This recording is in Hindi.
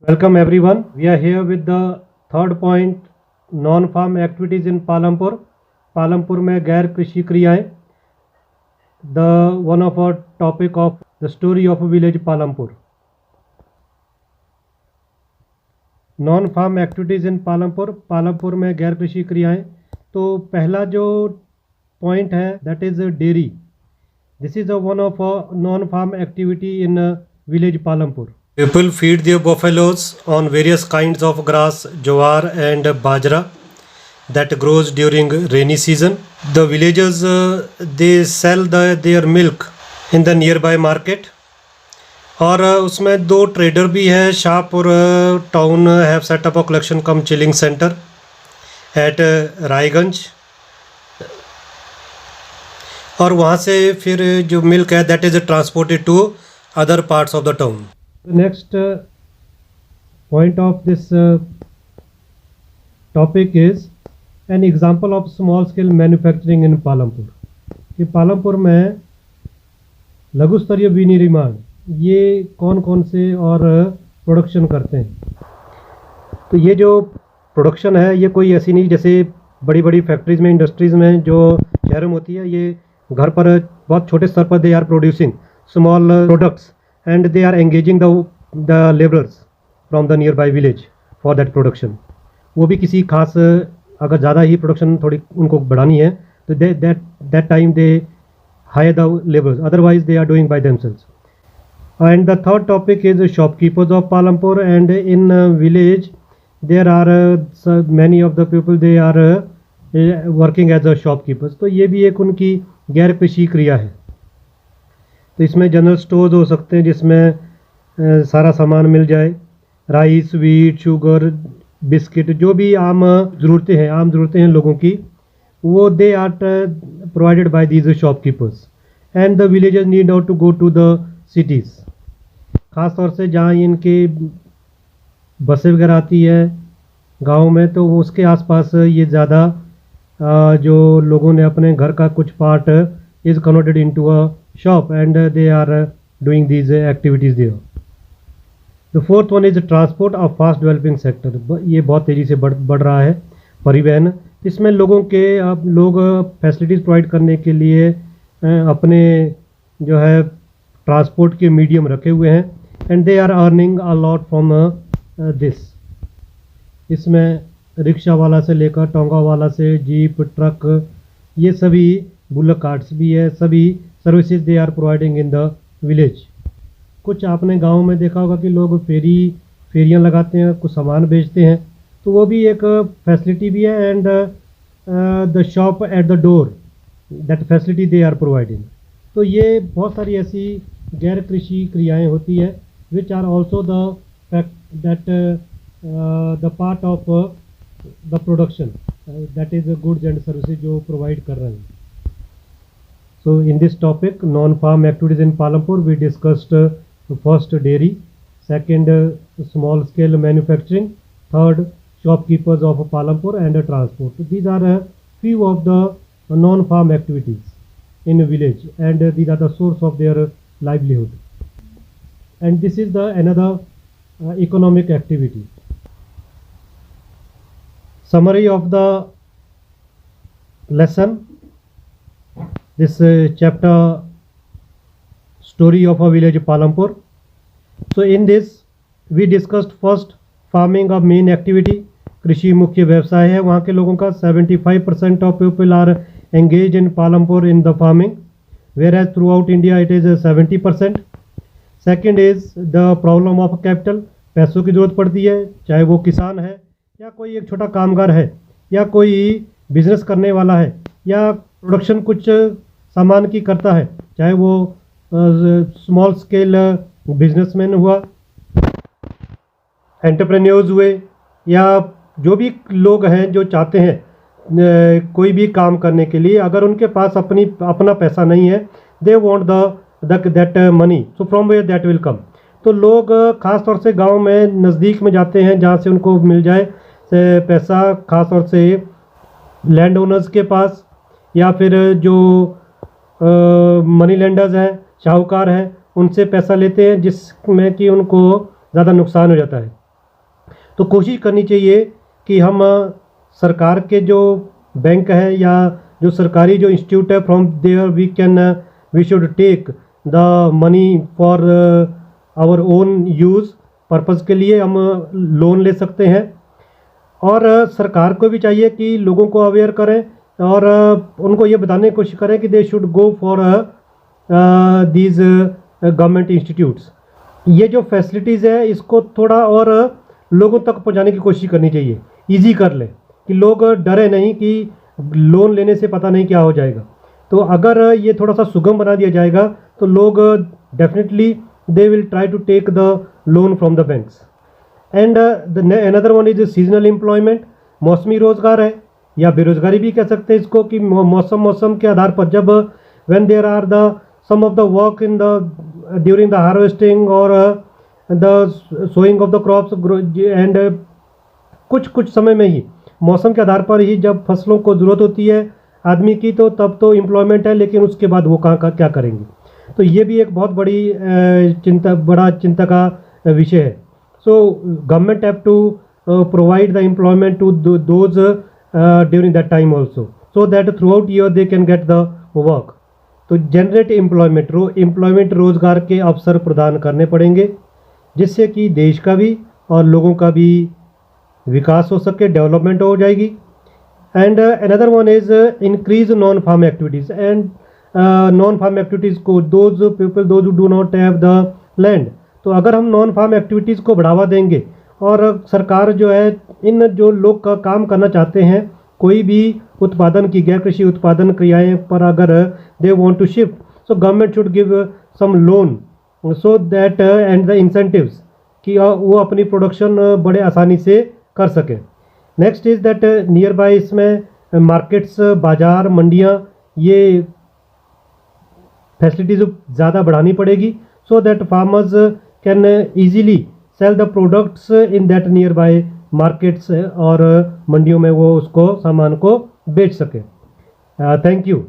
Welcome everyone. We are here with the third point, non-farm activities in Palampur. Palampur में गैर कृषि क्रियाएं. The one of our topic of the story of village Palampur. Non-farm activities in Palampur. Palampur में गैर कृषि क्रियाएं. तो पहला जो point है that is dairy. This is a one of a non-farm activity in village Palampur. People feed their buffaloes on various kinds of grass, jowar and bajra that grows during rainy season. The villagers they sell their milk in the nearby market. और उसमें दो ट्रेडर भी है. Shahpur town have set up a collection cum chilling centre at Raiganj, और वहाँ से फिर जो मिल्क है that is transported to other parts of the town. The next point of this topic is an example of small scale manufacturing in Palampur. कि पालमपुर में लघु स्तरीय विनिर्माण ये कौन कौन से और प्रोडक्शन करते हैं. तो ये जो प्रोडक्शन है ये कोई ऐसी नहीं जैसे बड़ी बड़ी फैक्ट्रीज में इंडस्ट्रीज़ में जो शहरों में होती है. ये घर पर बहुत छोटे स्तर पर they are producing small products and they are engaging the laborers from the nearby village for that production. वो भी किसी खास अगर ज़्यादा ही प्रोडक्शन थोड़ी उनको बढ़ानी है तो that time they hire the laborers, otherwise they are doing by themselves. And the third topic is shopkeepers of Palampur. And in village there are many of the people they are working as a shopkeepers. तो ये भी एक उनकी गैर कृषि क्रिया है. तो इसमें जनरल स्टोर्स हो सकते हैं जिसमें सारा सामान मिल जाए, राइस, वीट, शुगर, बिस्किट, जो भी आम ज़रूरतें हैं लोगों की, वो they are provided by these shopkeepers. And the villagers need not to go to the cities. ख़ास तौर से जहाँ इनके बसें वगैरह आती है गाँव में, तो उसके आसपास ये ज़्यादा जो लोगों ने अपने घर का कुछ part is converted into a shop and they are doing these activities there. The fourth one is transport, a fast developing sector. ये बहुत तेज़ी से बढ़ रहा है परिवहन. इसमें लोग फैसिलिटीज़ प्रोवाइड करने के लिए अपने जो है ट्रांसपोर्ट के मीडियम रखे हुए हैं. And they are earning a lot from this. इसमें रिक्शा वाला से लेकर टोंगा वाला से जीप, ट्रक, ये सभी बुलक कार्ट्स भी है, सभी services they are providing in the village. कुछ आपने गांव में देखा होगा कि लोग फेरियां लगाते हैं, कुछ सामान बेचते हैं, तो वो भी एक फैसिलिटी भी है. And the shop at the door, that facility they are providing. तो ये बहुत सारी ऐसी गैर कृषि क्रियाएं होती है which are also the fact that the part of the production that is goods and services जो प्रोवाइड कर रहे हैं. So in this topic, non-farm activities in Palampur, we discussed first dairy, second small scale manufacturing, third shopkeepers of Palampur, and transport. These are a few of the non-farm activities in a village, and these are the source of their livelihood. And this is the another economic activity. Summary of the lesson. This chapter story of a village Palampur. So in this we discussed first farming of main activity. कृषि मुख्य व्यवसाय है वहाँ के लोगों का. 75% of people are engaged in Palampur in the farming, whereas throughout India it is 70%. Second is the problem of capital. पैसों की ज़रूरत पड़ती है, चाहे वो किसान है या कोई एक छोटा कामगार है या कोई बिजनेस करने वाला है या प्रोडक्शन कुछ सामान की करता है, चाहे वो स्मॉल स्केल बिजनेसमैन हुआ, एंटरप्रेन्योर्स हुए, या जो भी लोग हैं जो चाहते हैं कोई भी काम करने के लिए, अगर उनके पास अपना पैसा नहीं है, they want that money, so from where that will come. तो लोग ख़ास तौर से गांव में नज़दीक में जाते हैं जहां से उनको मिल जाए पैसा, ख़ास तौर से लैंड ओनर्स के पास, या फिर जो मनी लेंडर्स हैं, शाहूकार हैं, उनसे पैसा लेते हैं जिसमें कि उनको ज़्यादा नुकसान हो जाता है. तो कोशिश करनी चाहिए कि हम सरकार के जो बैंक है या जो सरकारी जो इंस्टीट्यूट है, from there we should take the money for our own use purpose के लिए हम लोन ले सकते हैं। और सरकार को भी चाहिए कि लोगों को अवेयर करें और उनको ये बताने की कोशिश करें कि they should go for these government institutes. ये जो फैसिलिटीज़ है इसको थोड़ा और लोगों तक पहुंचाने की कोशिश करनी चाहिए, इजी कर ले कि लोग डरे नहीं कि लोन लेने से पता नहीं क्या हो जाएगा। तो अगर ये थोड़ा सा सुगम बना दिया जाएगा तो लोग definitely they will try to take the loan from the banks. And another one is seasonal employment, मौसमी रोजगार है या बेरोजगारी भी कह सकते हैं इसको, कि मौसम के आधार पर जब when there are the some of the work in the during the harvesting और the sowing of the crops and कुछ समय में ही मौसम के आधार पर ही जब फसलों को ज़रूरत होती है आदमी की, तो तब तो एम्प्लॉयमेंट है, लेकिन उसके बाद वो कहाँ का क्या करेंगे। तो ये भी एक बहुत बड़ी चिंता का विषय है। So government have to provide the employment to those during that time also, so that throughout year they can get the work. तो जनरेट एम्प्लॉयमेंट रोजगार के अवसर प्रदान करने पड़ेंगे, जिससे कि देश का भी और लोगों का भी विकास हो सके, डेवलपमेंट हो जाएगी। And another one is increase non farm activities and non farm activities को those people those do not have the land. तो अगर हम नॉन फार्म एक्टिविटीज़ को बढ़ावा देंगे और सरकार जो है इन जो लोग का काम करना चाहते हैं कोई भी उत्पादन की गैर कृषि उत्पादन क्रियाएं पर अगर they want to shift, so government should give some loan so that and the incentives कि वो अपनी प्रोडक्शन बड़े आसानी से कर सकें। Next is that nearby इसमें मार्केट्स, बाज़ार, मंडियाँ, ये फैसिलिटीज़ ज़्यादा बढ़ानी पड़ेगी सो दैट farmers can easily sell the products in that nearby markets और मंडियों में वो उसको सामान को बेच सके। Thank you.